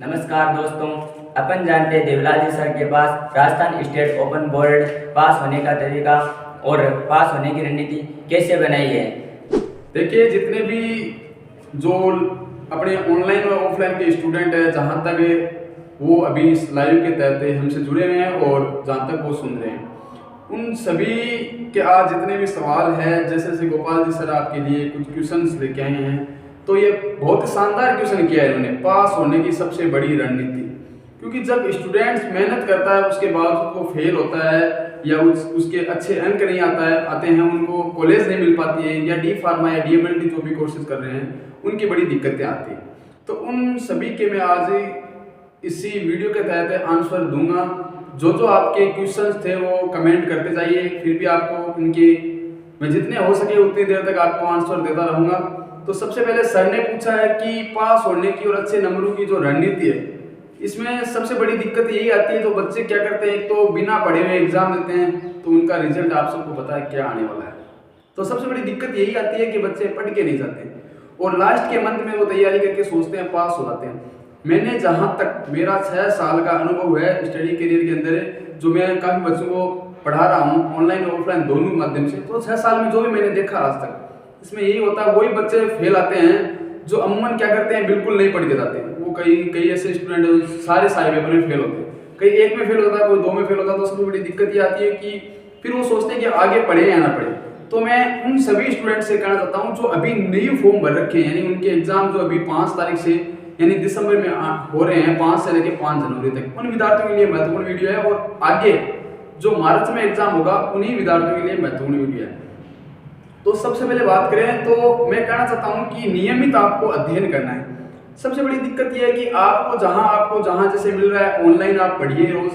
नमस्कार दोस्तों, अपन जानते हैं देवलाल जी सर के पास Rajasthan state open board pass होने का तरीका और पास होने की रणनीति कैसे बनाई है। देखिए, जितने भी जो अपने ऑनलाइन और ऑफलाइन के स्टूडेंट हैं, जहाँ तक वो अभी इस लाइव के तहत हमसे जुड़े हुए हैं और जहाँ तक वो सुन रहे हैं, उन सभी के आज जितने भी सवाल हैं, जैसे गोपाल जी सर आपके लिए कुछ क्वेश्चंस लेके आए हैं, तो ये बहुत शानदार क्वेश्चन किया है इन्होंने, पास होने की सबसे बड़ी रणनीति। क्योंकि जब स्टूडेंट्स मेहनत करता है उसके बाद वो फेल होता है या उसके अच्छे अंक नहीं आते हैं, उनको कॉलेज नहीं मिल पाती है, या डी फार्मा या DMLT जो भी कोर्सेज कर रहे हैं उनकी बड़ी दिक्कतें आती हैं। तो उन सभी के मैं आज इसी वीडियो के तहत आंसर दूंगा। जो आपके क्वेश्चंस थे वो कमेंट करते जाइए, फिर भी आपको इनके मैं जितने हो सके उतनी देर तक आपको आंसर देता रहूँगा। तो सबसे पहले सर ने पूछा है कि पास होने की और अच्छे नंबरों की जो रणनीति है, इसमें सबसे बड़ी दिक्कत यही आती है, जो बच्चे क्या करते हैं, एक तो बिना पढ़े हुए एग्जाम देते हैं तो उनका रिजल्ट आप सबको पता है क्या आने वाला है। तो सबसे बड़ी दिक्कत यही आती है कि बच्चे पढ़ के नहीं जाते और लास्ट के मंथ में वो तैयारी करके सोचते हैं पास हो जाते हैं। मैंने जहाँ तक मेरा 6 साल का अनुभव है स्टडी करियर के अंदर, जो मैं काफ़ी बच्चों को पढ़ा रहा हूँ ऑनलाइन और ऑफलाइन दोनों माध्यम से, तो 6 साल में जो भी मैंने देखा आज तक, इसमें यही होता है वही बच्चे फेल आते हैं जो अमूमन क्या करते हैं, बिल्कुल नहीं पढ़ के जाते हैं। वो कई ऐसे स्टूडेंट सारे पेपर में फेल होते हैं, कई एक में फेल होता है, कोई 2 में फेल होता है। तो सबसे बड़ी दिक्कत ये आती है कि फिर वो सोचते हैं कि आगे पढ़े या ना पढ़े। तो मैं उन सभी स्टूडेंट से कहना चाहता हूँ जो अभी नई फॉर्म भर रखे हैं, यानी उनके एग्जाम जो अभी 5 तारीख से यानी दिसंबर में हो रहे हैं, 5 से लेकर 5 जनवरी तक, उन विद्यार्थियों के लिए महत्वपूर्ण वीडियो है। और आगे जो मार्च में एग्जाम होगा उन्हीं विद्यार्थियों के लिए महत्वपूर्ण वीडियो है। तो सबसे पहले बात करें तो मैं कहना चाहता हूं कि नियमित आपको अध्ययन करना है। सबसे बड़ी दिक्कत यह है कि आपको जहां जैसे मिल रहा है ऑनलाइन आप पढ़िए रोज,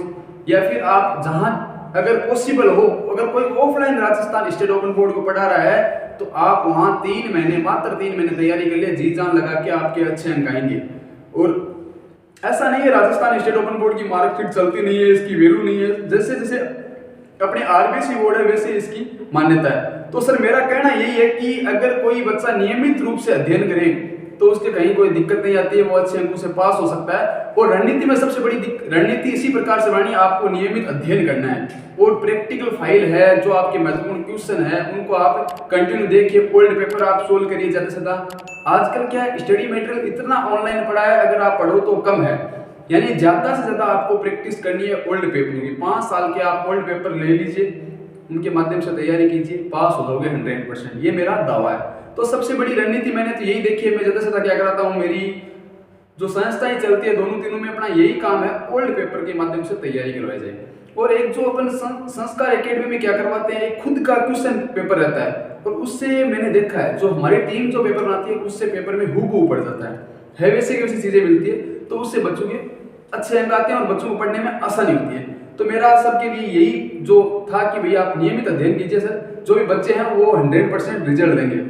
या फिर आप जहां अगर पॉसिबल हो, अगर कोई offline Rajasthan state open board को पढ़ा रहा है तो आप वहां 3 महीने मात्र 3 महीने तैयारी कर लिए, जी जान लगा के आपके अच्छे अंक आएंगे। और ऐसा नहीं है राजस्थान स्टेट ओपन बोर्ड की मार्कशीट चलती नहीं है, इसकी वैल्यू नहीं है, जैसे जैसे अपने RBC बोर्ड है वैसे इसकी मान्यता है। तो सर मेरा कहना यही है कि अगर कोई बच्चा नियमित रूप से अध्ययन करे तो उसके कहीं कोई दिक्कत नहीं आती है, वो अच्छे अंकों से पास हो सकता है। और रणनीति में सबसे बड़ी रणनीति इसी प्रकार से बनानी है, आपको नियमित अध्ययन करना है और प्रैक्टिकल फाइल है, जो आपके महत्वपूर्ण क्वेश्चन है उनको आप कंटिन्यू देखिए, ओल्ड पेपर आप सोल्व करिए ज्यादा से ज्यादा। आजकल क्या स्टडी मटेरियल इतना ऑनलाइन पड़ा है, अगर आप पढ़ो तो कम है, यानी ज्यादा से ज्यादा आपको प्रैक्टिस करनी है ओल्ड पेपर की। 5 साल के आप ओल्ड पेपर ले लीजिए, उनके माध्यम से तैयारी कीजिए, पास हो जाओगे 100%, ये मेरा दावा है। तो सबसे बड़ी रणनीति मैंने तो यही देखी है। मैं ज्यादा से ज्यादा क्या कराता हूँ, मेरी जो संस्थाएं चलती है दोनों तीनों में अपना यही काम है, ओल्ड पेपर के माध्यम से तैयारी करवाई जाए। और एक जो अपन संस्कार एकेडमी में क्या करवाते हैं, एक खुद का क्वेश्चन पेपर रहता है, और उससे मैंने देखा है जो हमारी टीम जो पेपर बनाती है उससे पेपर में हूबहू पड़ जाता है वैसे की वैसी चीजें मिलती है, तो उससे बच्चों के अच्छे अंक आते हैं और बच्चों को पढ़ने में आसानी होती है। तो मेरा सबके लिए यही जो था कि भैया आप नियमित अध्ययन कीजिए सर, जो भी बच्चे हैं वो 100% रिजल्ट देंगे।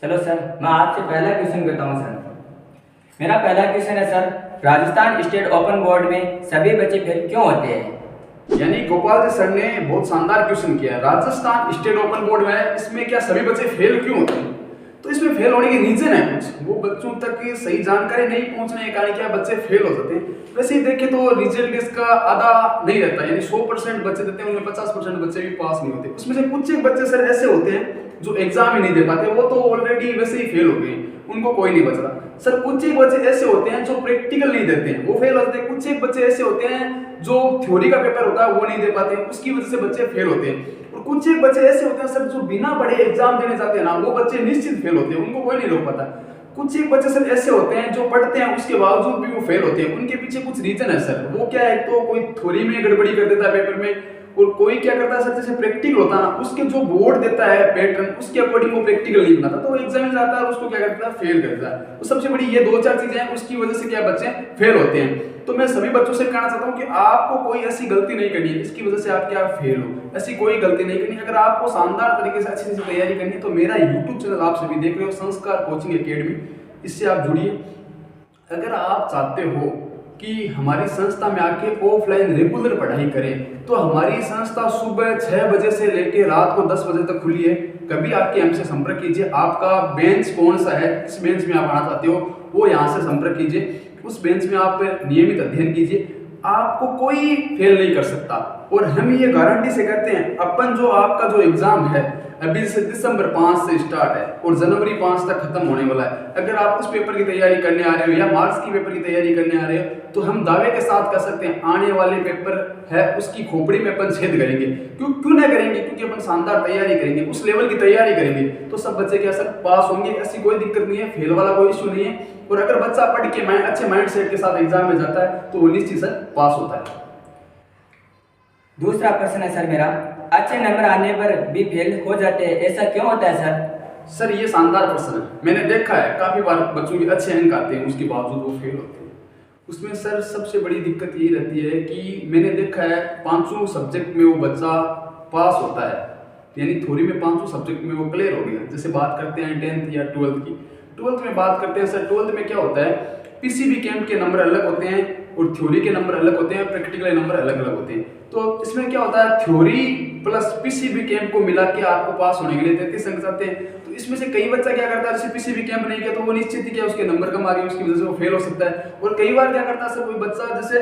चलो सर, मैं आपसे पहला क्वेश्चन करता हूँ सर। मेरा पहला क्वेश्चन है sir, Rajasthan state open board में सभी बच्चे फेल क्यों होते हैं? यानी गोपाल जी सर ने बहुत शानदार क्वेश्चन किया है। राजस्थान स्टेट ओपन बोर्ड में इसमें क्या सभी बच्चे फेल क्यों होते हैं? तो इसमें फेल होने के रीजन है कुछ, वो बच्चों तक सही जानकारी नहीं पहुंचने के कारण क्या बच्चे फेल हो जाते हैं। वैसे ही देखें तो रिजल्ट इसका आधा नहीं रहता, यानी 100% बच्चे देते हैं, उनमें 50% बच्चे भी पास नहीं होते। उसमें से कुछ एक बच्चे सर ऐसे होते हैं जो एग्जाम ही नहीं दे पाते, वो तो ऑलरेडी वैसे ही फेल हो गए, उनको कोई नहीं बच रहा। सर कुछ एक बच्चे ऐसे होते हैं जो प्रैक्टिकल नहीं देते हैं, वो फेल होते हैं। कुछ एक बच्चे ऐसे होते हैं जो थ्योरी का पेपर होता है वो नहीं दे पाते, उसकी वजह से बच्चे फेल होते हैं। और कुछ एक बच्चे ऐसे होते हैं सर जो बिना पढ़े एग्जाम देने जाते हैं ना, वो बच्चे निश्चित फेल होते हैं, उनको कोई नहीं रोक पाता। कुछ एक बच्चे सर ऐसे होते हैं जो पढ़ते हैं उसके बावजूद भी वो फेल होते हैं, उनके पीछे कुछ रीजन है सर। वो क्या है, तो कोई थ्योरी में गड़बड़ी कर देता है पेपर में, और कोई क्या करता है सर, जैसे प्रैक्टिकल होता है ना, उसके जो बोर्ड देता है पैटर्न उसके अकॉर्डिंग वो प्रैक्टिकल नहीं बनाता, तो वो एग्जाम में जाता है और उसको क्या करता है, फेल करता है। तो सबसे बड़ी ये 2-4 चीजें हैं, उसकी वजह से क्या बच्चे फेल होते हैं। तो मैं सभी बच्चों से कहना चाहता हूँ कि आपको कोई ऐसी गलती नहीं करनी है इसकी वजह से आप क्या फेल हो, ऐसी कोई गलती नहीं करनी। अगर आपको शानदार तरीके से अच्छी से तैयारी करनी है तो मेरा यूट्यूब चैनल आप सभी देख रहे हो, संस्कार कोचिंग एकेडमी, इससे आप जुड़िए। अगर आप चाहते हो कि हमारी संस्था में आके ऑफलाइन रेगुलर पढ़ाई करें तो हमारी संस्था सुबह 6 बजे से लेकर रात को 10 बजे तक खुली है। कभी आपके हमसे संपर्क कीजिए। आपका बेंच कौन सा है, किस बेंच में आप आना चाहते हो, वो यहाँ से संपर्क कीजिए। उस बेंच में आप नियमित अध्ययन कीजिए, आपको कोई फेल नहीं कर सकता। और हम ये गारंटी से कहते हैं, अपन जो आपका जो एग्जाम है अभी से दिसंबर 5 से स्टार्ट है और जनवरी 5 तक खत्म होने वाला है। अगर आप उस पेपर की तैयारी करने आ रहे हो या मार्च की पेपर की तैयारी करने आ रहे हो, तो हम दावे के साथ कह सकते हैं आने वाले पेपर है उसकी खोपड़ी में अपन छेद करेंगे। क्यों ना करेंगे? क्योंकि अपन शानदार तैयारी करेंगे, उस लेवल की तैयारी करेंगे, तो सब बच्चे क्या सर पास होंगे, ऐसी कोई दिक्कत नहीं है, फेल वाला कोई इश्यू नहीं है। और अगर बच्चा पढ़ के अच्छे माइंड सेट के साथ एग्जाम में जाता है तो वो निश्चित सर पास होता है। दूसरा प्रश्न है सर मेरा, अच्छे नंबर आने पर भी फेल हो जाते हैं, ऐसा क्यों होता है सर? सर ये शानदार प्रश्न है। मैंने देखा है काफी बार बच्चों के अच्छे अंक आते हैं, उसके बावजूद वो फेल होते हैं। उसमें सर सबसे बड़ी दिक्कत ये रहती है कि मैंने देखा है 500 सब्जेक्ट में वो बच्चा पास होता है, यानी थ्योरी में 500 सब्जेक्ट में वो क्लियर हो गया। जैसे बात करते हैं 10th या 12th की, 12th में बात करते हैं सर, 12th में क्या होता है, पीसीबी कैंप के नंबर अलग होते हैं और थ्योरी के नंबर अलग होते हैं, प्रैक्टिकल नंबर अलग अलग होते हैं। तो इसमें क्या होता है, थ्योरी प्लस पीसीबी कैंप को मिला के आपको पास होने के लिए 33 अंक आते हैं। तो इसमें से कई बच्चा क्या करता है, जैसे पीसीबी कैंप नहीं किया तो वो निश्चित ही क्या उसके नंबर कम आ गए, उसकी वजह से वो फेल हो सकता है। और कई बार क्या करता है सर, कोई बच्चा जैसे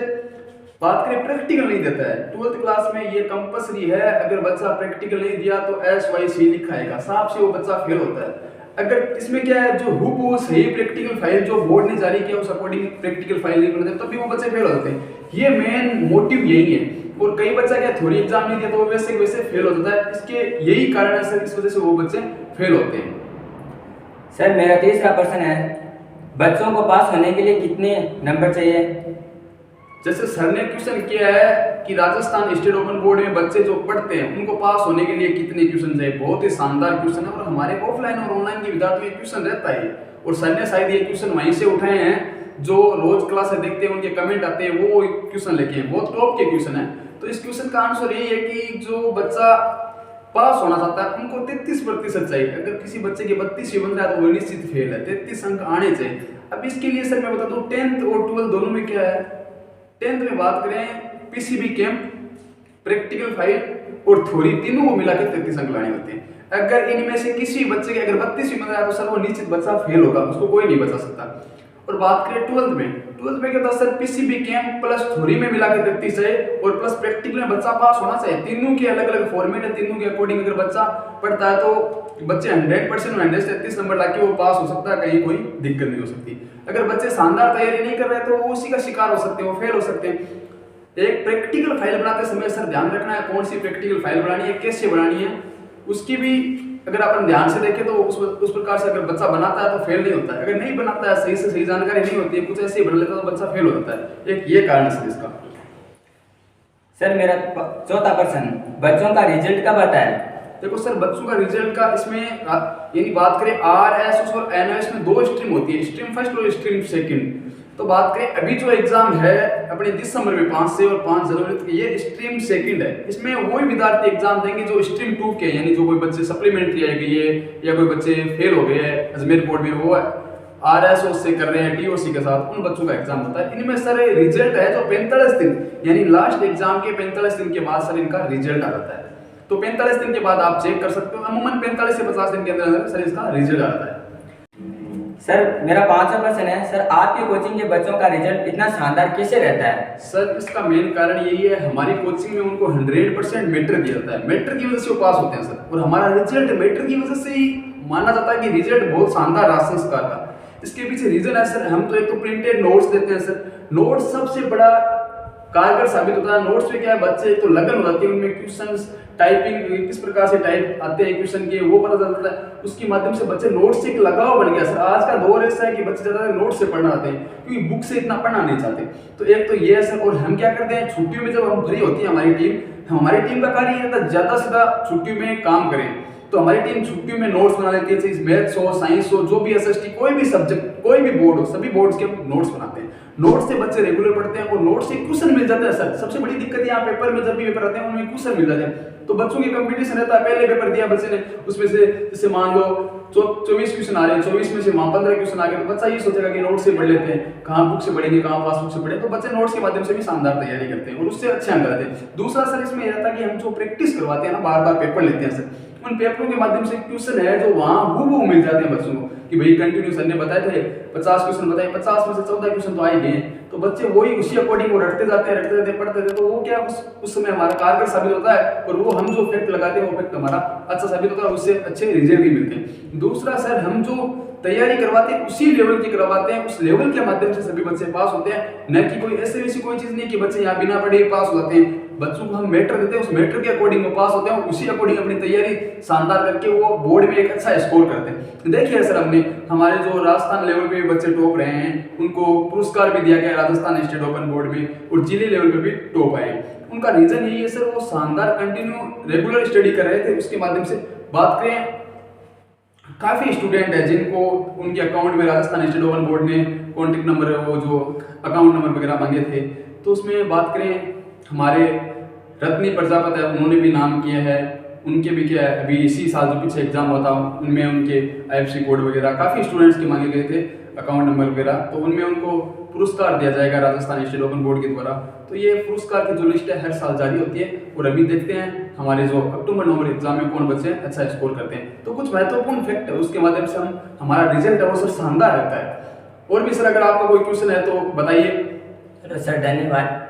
बात करें प्रैक्टिकल नहीं देता है, 12th क्लास में ये कंपलसरी है, अगर बच्चा प्रैक्टिकल नहीं दिया तो SYC लिखाएगा, साफ से वो बच्चा फेल होता है। अगर इसमें क्या है, जो हुबहू सही प्रैक्टिकल फाइल जो बोर्ड ने जारी किया उस अकॉर्डिंग प्रैक्टिकल फाइल नहीं बनाते, तब भी वो बच्चे फेल हो जाते हैं। ये मेन मोटिव यही है। और कई बच्चा क्या थ्योरी एग्जाम नहीं दिया तो वो वैसे वैसे फेल हो जाता है, इसके यही कारण है सर, इस वजह से वो बच्चे फेल होते हैं। सर मेरा तीसरा प्रश्न है, बच्चों को पास होने के लिए कितने नंबर चाहिए? जैसे सर ने क्वेश्चन किया है कि राजस्थान स्टेट ओपन बोर्ड में बच्चे जो पढ़ते हैं उनको पास होने के लिए कितने क्वेश्चन चाहिए, बहुत ही शानदार क्वेश्चन है। और हमारे ऑफलाइन और ऑनलाइन के विद्यार्थियों में क्वेश्चन रहता है, और सर ने शायद ये क्वेश्चन वहीं से उठाए हैं, जो रोज क्लास देखते हैं उनके कमेंट आते हैं वो क्वेश्चन लेके हैं, बहुत टॉप के क्वेश्चन है। तो इस क्वेश्चन का आंसर यही है कि जो बच्चा पास होना चाहता है उनको 33% चाहिए। अगर किसी बच्चे के 32 बन रहा है तो वो निश्चित फेल है, 33 अंक आने चाहिए। अब इसके लिए सर मैं बता दूं 10th और 12th दोनों में क्या है, 10th में बात करें पीसीबी कैंप, प्रैक्टिकल फाइल और थ्योरी तीनों को मिला के 33 अंक लाने होते हैं। अगर इनमें से किसी बच्चे के अगर 32 बन रहा है तो सर वो निश्चित बच्चा फेल होगा, उसको कोई नहीं बचा सकता। और बात करें 12th में क्या था sir, PCB camp plus theory में मिला के 33 है और प्लस प्रैक्टिकल में बच्चा पास होना चाहिए। तीनों के अलग अलग फॉर्मेट है, तीनों के अकॉर्डिंग अगर बच्चा पढ़ता है तो बच्चे 100% 133 नंबर लाके वो पास हो सकता है, कहीं कोई दिक्कत नहीं हो सकती। अगर बच्चे शानदार तैयारी नहीं कर रहे तो वो उसी का शिकार हो सकते हैं, वो फेल हो सकते हैं। एक प्रैक्टिकल फाइल बनाते समय सर ध्यान रखना है कौन सी प्रैक्टिकल फाइल बनानी है, कैसे बनानी है, उसकी भी अगर अपन ध्यान से देखें तो उस प्रकार से अगर बच्चा बनाता है तो फेल नहीं होता है। अगर नहीं बनाता है, सही से सही जानकारी नहीं होती है, कुछ ऐसे ही बना लेता है तो बच्चा फेल हो जाता है। एक ये कारण है इसका। सर मेरा चौथा प्रश्न, बच्चों का रिजल्ट कब आता है? देखो सर बच्चों का रिजल्ट का इसमें यानी बात करें RS और NS में 2 स्ट्रीम होती है, स्ट्रीम फर्स्ट और स्ट्रीम सेकंड। तो बात करें अभी जो एग्जाम है अपने दिसंबर में 5 से और 5 जनवरी तक, ये स्ट्रीम सेकंड है। इसमें वही विद्यार्थी एग्जाम देंगे जो स्ट्रीम 2 के, यानी जो कोई बच्चे सप्लीमेंट्री आ गई है या कोई बच्चे फेल हो गए हैं अजमेर बोर्ड में, वो RSO से कर रहे हैं DOC के साथ, उन बच्चों का एग्जाम होता है। इनमें सर रिजल्ट है जो 45 दिन यानी लास्ट एग्जाम के 45 दिन के बाद सर इनका रिजल्ट आ जाता है। तो 45 दिन के बाद आप चेक कर सकते हो, अमूमन 45 से 50 दिन के अंदर सर इसका रिजल्ट आता है। सर मेरा पांचवा प्रश्न है, सर आपकी कोचिंग के बच्चों का रिजल्ट इतना शानदार कैसे रहता है? सर इसका मेन कारण यही है, हमारी कोचिंग में उनको 100% मेटर दिया जाता है, मेटर की वजह से वो पास होते हैं सर। और हमारा रिजल्ट मेटर की वजह से ही माना जाता है कि रिजल्ट बहुत शानदार रहा संस्कार का। इसके पीछे रीजन है सर, हम तो एक तो प्रिंटेड नोट्स देते हैं सर, नोट्स सबसे बड़ा कारगर साबित होता है। नोट्स में क्या है, बच्चे एक तो लगन हो जाती है, उनमें क्वेश्चंस टाइपिंग किस प्रकार से टाइप आते हैं क्वेश्चन के वो पता चलता है, उसके माध्यम से बच्चे नोट्स से एक लगाव बन गया सर। आज का दौर ऐसा है कि बच्चे ज्यादा नोट्स से पढ़ना चाहते हैं क्योंकि बुक से इतना पढ़ना नहीं चाहते। तो एक तो ये है सर। और हम क्या करते हैं, छुट्टियों में जब हम फ्री होती है हमारी टीम का कार्य ये रहता है ज्यादा से ज्यादा छुट्टियों में काम करें। तो हमारी टीम छुट्टियों में नोट्स बना लेती है, चाहे मैथ्स हो, साइंस हो, जो भी SST कोई भी सब्जेक्ट कोई भी बोर्ड हो, सभी बोर्ड्स के नोट्स बनाते हैं। नोट्स से बच्चे रेगुलर पढ़ते हैं और नोट्स से क्वेश्चन मिल जाते हैं सर। सबसे बड़ी दिक्कत यहाँ पेपर में जब भी पेपर आते हैं उनमें क्वेश्चन मिल जाते हैं, तो बच्चों के कंपटीशन रहता है। पहले पेपर दिया बच्चे ने, उसमें से जैसे मान लो 24 क्वेश्चन आ रहे हैं, 24 में से 15 क्वेश्चन आ गए, तो बच्चा ये सोचेगा कि नोट से पढ़ लेते हैं, कहाँ बुक से पढ़ेंगे, कहाँ पासबुक से पढ़े। तो बच्चे नोट्स के माध्यम से भी शानदार तैयारी करते हैं और उससे अच्छे अंक आते हैं। दूसरा सर इसमें यह रहता है कि हम जो प्रैक्टिस करवाते हैं ना, बार बार पेपर लेते हैं सर, उन पेपरों के माध्यम से क्वेश्चन है जो वहाँ हूबहू मिल जाते हैं बच्चों को कि भाई कंटिन्यू सर ने बताए थे 50 क्वेश्चन बताए, 50 में से 14 क्वेश्चन तो आ ही गए, तो बच्चे वही उसी अकॉर्डिंग वो रटते जाते पढ़ते थे, तो वो क्या उस समय हमारा कारगर साबित होता है, और वो हम जो फैक्ट लगाते हैं वो फैक्ट हमारा अच्छा साबित होता है, उससे अच्छे रिजल्ट भी मिलते हैं। दूसरा सर, हम जो तैयारी करवाते हैं उसी लेवल की करवाते हैं, उस लेवल के माध्यम से सभी बच्चे पास होते हैं, न कि कोई ऐसे वैसी कोई चीज नहीं कि बच्चे यहाँ बिना पढ़े पास हो जाते हैं। बच्चों को हम मैटर देते हैं, उस मैटर के अकॉर्डिंग वो पास होते हैं, उसी अकॉर्डिंग अपनी तैयारी शानदार करके वो बोर्ड में एक अच्छा स्कोर करते हैं। देखिए सर, हमने हमारे जो राजस्थान लेवल पे बच्चे टॉप रहे हैं उनको पुरस्कार भी दिया गया राजस्थान स्टेट ओपन बोर्ड में, और जिले लेवल पे भी टॉप आए। उनका रीजन यही है सर, वो शानदार कंटिन्यू रेगुलर स्टडी कर रहे थे, उसके माध्यम से बात करें काफ़ी स्टूडेंट है जिनको उनके अकाउंट में राजस्थान स्टेट ओपन बोर्ड ने कॉन्टेक्ट नंबर, वो जो अकाउंट नंबर वगैरह मांगे थे, तो उसमें बात करें हमारे रत्नी प्रजापति है, उन्होंने भी नाम किया है, उनके भी क्या है अभी इसी साल जो पीछे एग्जाम हुआ था उनमें उनके IFSC कोड वगैरह काफ़ी स्टूडेंट्स के मांगे गए थे अकाउंट नंबर वगैरह, तो उनमें उनको पुरस्कार दिया जाएगा राजस्थान स्टेट ओपन बोर्ड के द्वारा। तो ये पुरस्कार की जो लिस्ट है हर साल जारी होती है, और अभी देखते हैं हमारे जो अक्टूबर नवंबर एग्जाम में कौन बच्चे अच्छा स्कोर करते हैं। तो कुछ महत्वपूर्ण फैक्ट है, उसके माध्यम से हम हमारा रिजल्ट है वो सर शानदार रहता है। और भी सर अगर आपका कोई क्वेश्चन है तो बताइए। सर धन्यवाद।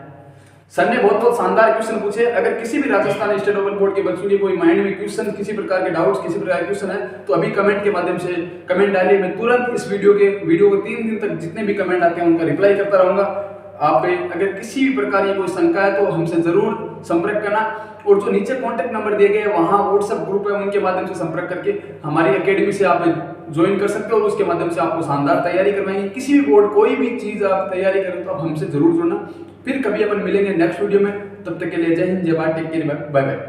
सर ने बहुत शानदार क्वेश्चन पूछे। अगर किसी भी राजस्थान स्टेट ओपन बोर्ड के बच्चों के कोई माइंड में क्वेश्चन, किसी प्रकार के डाउट्स, किसी प्रकार के क्वेश्चन है, तो अभी कमेंट के माध्यम से कमेंट डालिए। मैं तुरंत इस वीडियो को 3 दिन तक जितने भी कमेंट आते हैं उनका रिप्लाई करता रहूंगा। आप अगर किसी भी प्रकार की कोई शंका है तो हमसे जरूर संपर्क करना, और जो नीचे कॉन्टेक्ट नंबर दिए गए हैं वहाँ व्हाट्सएप ग्रुप है, उनके माध्यम से संपर्क करके हमारी एकेडमी से आप ज्वाइन कर सकते हो, और उसके माध्यम से आपको शानदार तैयारी करवाएंगे। किसी भी बोर्ड कोई भी चीज़ आप तैयारी करें तो आप हमसे जरूर जुड़ना। फिर कभी अपन मिलेंगे नेक्स्ट वीडियो में, तब तक के लिए जय हिंद, जय Bharat, take care, bye bye.